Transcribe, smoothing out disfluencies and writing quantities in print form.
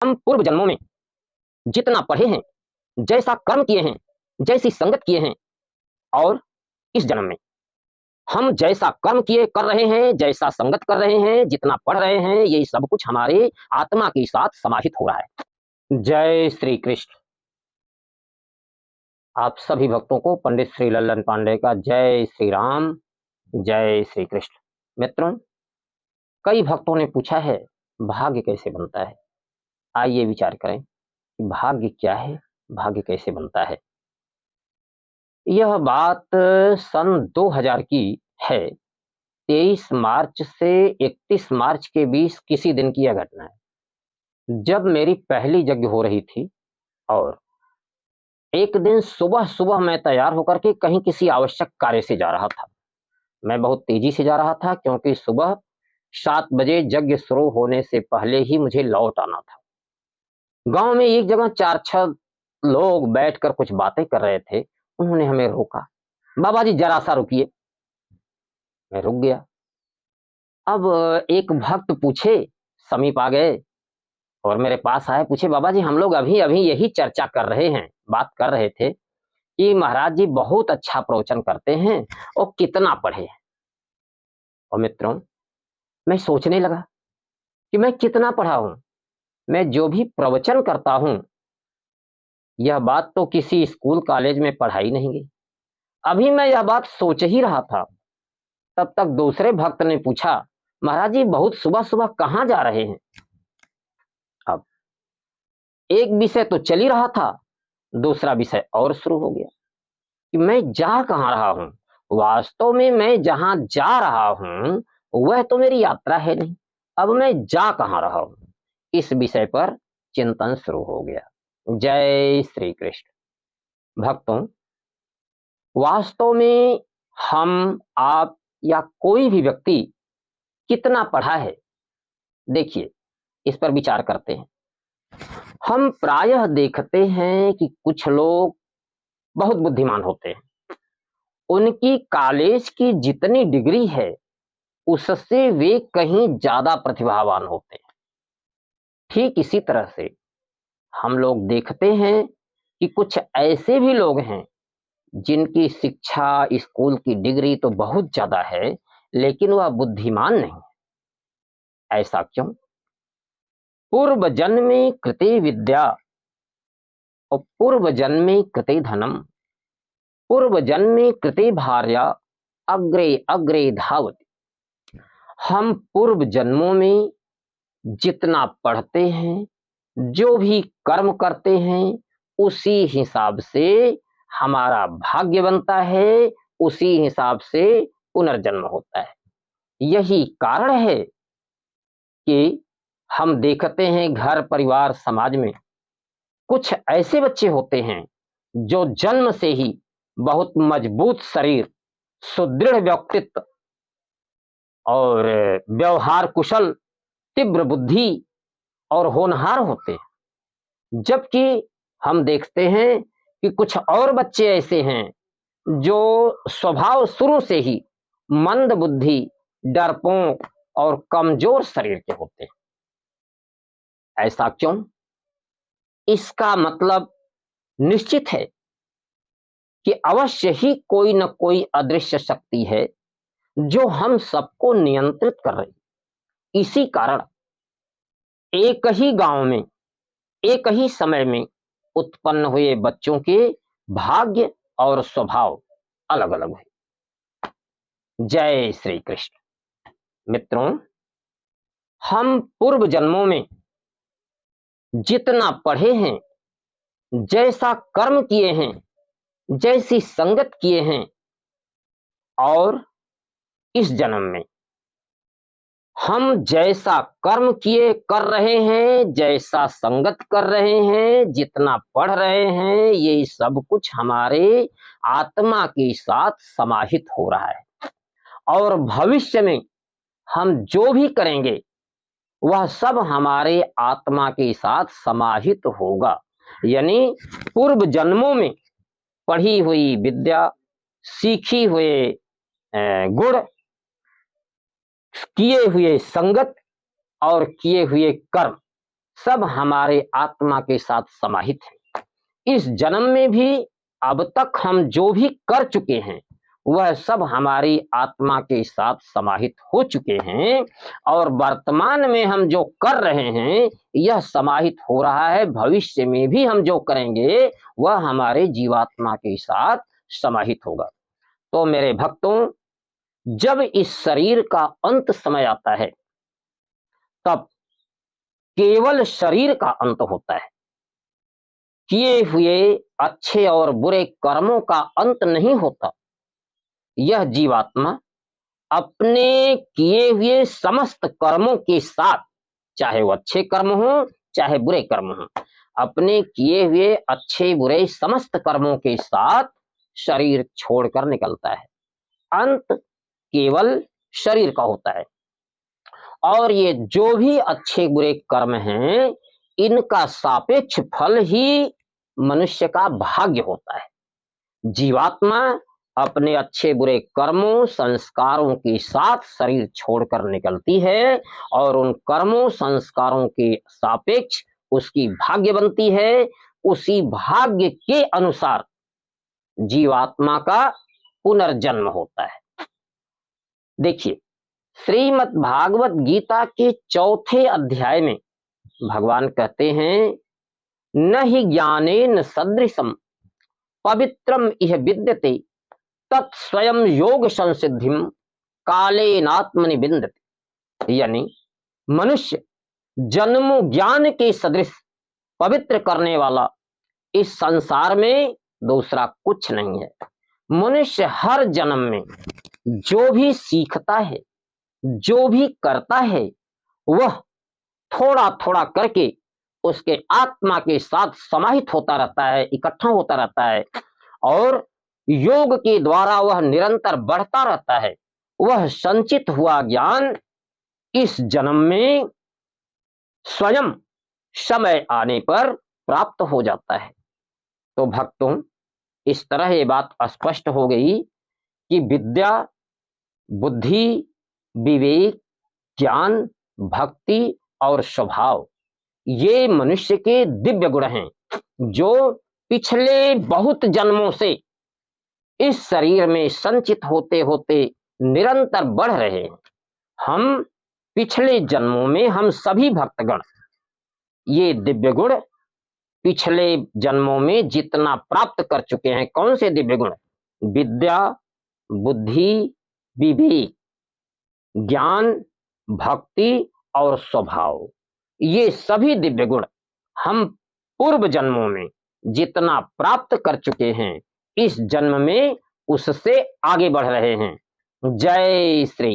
हम पूर्व जन्मों में जितना पढ़े हैं, जैसा कर्म किए हैं, जैसी संगत किए हैं, और इस जन्म में हम जैसा कर्म किए कर रहे हैं, जैसा संगत कर रहे हैं, जितना पढ़ रहे हैं, ये सब कुछ हमारे आत्मा के साथ समाहित हो रहा है। जय श्री कृष्ण। आप सभी भक्तों को पंडित श्री लल्लन पांडे का जय श्री राम, जय श्री कृष्ण। मित्रों, कई भक्तों ने पूछा है भाग्य कैसे बनता है। आइए विचार करें कि भाग्य क्या है, भाग्य कैसे बनता है। यह बात सन 2000 की है। 23 मार्च से 31 मार्च के बीच किसी दिन की यह घटना है, जब मेरी पहली यज्ञ हो रही थी। और एक दिन सुबह सुबह मैं तैयार होकर के कहीं किसी आवश्यक कार्य से जा रहा था। मैं बहुत तेजी से जा रहा था, क्योंकि सुबह 7 बजे यज्ञ शुरू होने से पहले ही मुझे लौट आना था। गांव में एक जगह 4-6 लोग बैठकर कुछ बातें कर रहे थे। उन्होंने हमें रोका, बाबा जी जरा सा रुकिए। मैं रुक गया। अब एक भक्त पूछे, समीप आ गए और मेरे पास आए, पूछे, बाबा जी हम लोग अभी अभी यही चर्चा कर रहे हैं, बात कर रहे थे कि महाराज जी बहुत अच्छा प्रवचन करते हैं और कितना पढ़े हैं। और मित्रों, मैं सोचने लगा कि मैं कितना पढ़ा हूं। मैं जो भी प्रवचन करता हूं, यह बात तो किसी स्कूल कॉलेज में पढ़ाई नहीं गई। अभी मैं यह बात सोच ही रहा था, तब तक दूसरे भक्त ने पूछा, महाराज जी बहुत सुबह सुबह कहाँ जा रहे हैं। अब एक विषय तो चल ही रहा था, दूसरा विषय और शुरू हो गया कि मैं जा कहाँ रहा हूं। वास्तव में मैं जहां जा रहा हूं वह तो मेरी यात्रा है नहीं। अब मैं जा कहाँ रहा हूं, इस विषय पर चिंतन शुरू हो गया। जय श्री कृष्ण। भक्तों, वास्तव में हम, आप या कोई भी व्यक्ति कितना पढ़ा है, देखिए इस पर विचार करते हैं। हम प्रायः देखते हैं कि कुछ लोग बहुत बुद्धिमान होते हैं, उनकी कॉलेज की जितनी डिग्री है उससे वे कहीं ज्यादा प्रतिभावान होते हैं। ठीक इसी तरह से हम लोग देखते हैं कि कुछ ऐसे भी लोग हैं जिनकी शिक्षा, स्कूल की डिग्री तो बहुत ज्यादा है, लेकिन वह बुद्धिमान नहीं। ऐसा क्यों? पूर्व जन्मे कृते विद्या और पूर्व जन्मे कृते धनम, पूर्व जन्मे कृते भार्या अग्रे अग्रे धावति। हम पूर्व जन्मों में जितना पढ़ते हैं, जो भी कर्म करते हैं, उसी हिसाब से हमारा भाग्य बनता है, उसी हिसाब से पुनर्जन्म होता है। यही कारण है कि हम देखते हैं घर परिवार समाज में कुछ ऐसे बच्चे होते हैं जो जन्म से ही बहुत मजबूत शरीर, सुदृढ़ व्यक्तित्व और व्यवहार कुशल, तीव्र बुद्धि और होनहार होते हैं। जबकि हम देखते हैं कि कुछ और बच्चे ऐसे हैं जो स्वभाव शुरू से ही मंद बुद्धि, डरपोक और कमजोर शरीर के होते हैं। ऐसा क्यों? इसका मतलब निश्चित है कि अवश्य ही कोई न कोई अदृश्य शक्ति है जो हम सबको नियंत्रित कर रही। इसी कारण एक ही गांव में एक ही समय में उत्पन्न हुए बच्चों के भाग्य और स्वभाव अलग अलग हुए। जय श्री कृष्ण। मित्रों, हम पूर्व जन्मों में जितना पढ़े हैं, जैसा कर्म किए हैं, जैसी संगत किए हैं, और इस जन्म में हम जैसा कर्म किए कर रहे हैं, जैसा संगत कर रहे हैं, जितना पढ़ रहे हैं, ये सब कुछ हमारे आत्मा के साथ समाहित हो रहा है। और भविष्य में हम जो भी करेंगे वह सब हमारे आत्मा के साथ समाहित होगा। यानी पूर्व जन्मों में पढ़ी हुई विद्या, सीखी हुए गुण, किए हुए संगत और किए हुए कर्म सब हमारे आत्मा के साथ समाहित है। इस जन्म में भी अब तक हम जो भी कर चुके हैं वह सब हमारी आत्मा के साथ समाहित हो चुके हैं, और वर्तमान में हम जो कर रहे हैं यह समाहित हो रहा है। भविष्य में भी हम जो करेंगे वह हमारे जीवात्मा के साथ समाहित होगा। तो मेरे भक्तों, जब इस शरीर का अंत समय आता है तब केवल शरीर का अंत होता है। किए हुए अच्छे और बुरे कर्मों का अंत नहीं होता। यह जीवात्मा अपने किए हुए समस्त कर्मों के साथ, चाहे वो अच्छे कर्म हो चाहे बुरे कर्म हो, अपने किए हुए अच्छे बुरे समस्त कर्मों के साथ शरीर छोड़कर निकलता है। अंत केवल शरीर का होता है। और ये जो भी अच्छे बुरे कर्म हैं इनका सापेक्ष फल ही मनुष्य का भाग्य होता है। जीवात्मा अपने अच्छे बुरे कर्मों संस्कारों के साथ शरीर छोड़कर निकलती है, और उन कर्मों संस्कारों के सापेक्ष उसकी भाग्य बनती है। उसी भाग्य के अनुसार जीवात्मा का पुनर्जन्म होता है। देखिए, श्रीमद् भागवत गीता के 4थे अध्याय में भगवान कहते हैं, न ही ज्ञानेन सदृशम पवित्रम इह विद्यते तत्स्वयं योग संसिद्धिम कालेनात्मनि विन्दति। यानी मनुष्य जन्म ज्ञान के सदृश पवित्र करने वाला इस संसार में दूसरा कुछ नहीं है। मनुष्य हर जन्म में जो भी सीखता है, जो भी करता है, वह थोड़ा थोड़ा करके उसके आत्मा के साथ समाहित होता रहता है, इकट्ठा होता रहता है, और योग के द्वारा वह निरंतर बढ़ता रहता है। वह संचित हुआ ज्ञान इस जन्म में स्वयं समय आने पर प्राप्त हो जाता है। तो भक्तों, इस तरह ये बात स्पष्ट हो गई कि विद्या, बुद्धि, विवेक, ज्ञान, भक्ति और स्वभाव ये मनुष्य के दिव्य गुण हैं, जो पिछले बहुत जन्मों से इस शरीर में संचित होते होते निरंतर बढ़ रहे हैं। हम पिछले जन्मों में, हम सभी भक्तगण ये दिव्य गुण पिछले जन्मों में जितना प्राप्त कर चुके हैं। कौन से दिव्य गुण? विद्या, बुद्धि, विवेक, ज्ञान, भक्ति और स्वभाव, ये सभी दिव्य गुण हम पूर्व जन्मों में जितना प्राप्त कर चुके हैं, इस जन्म में उससे आगे बढ़ रहे हैं। जय श्री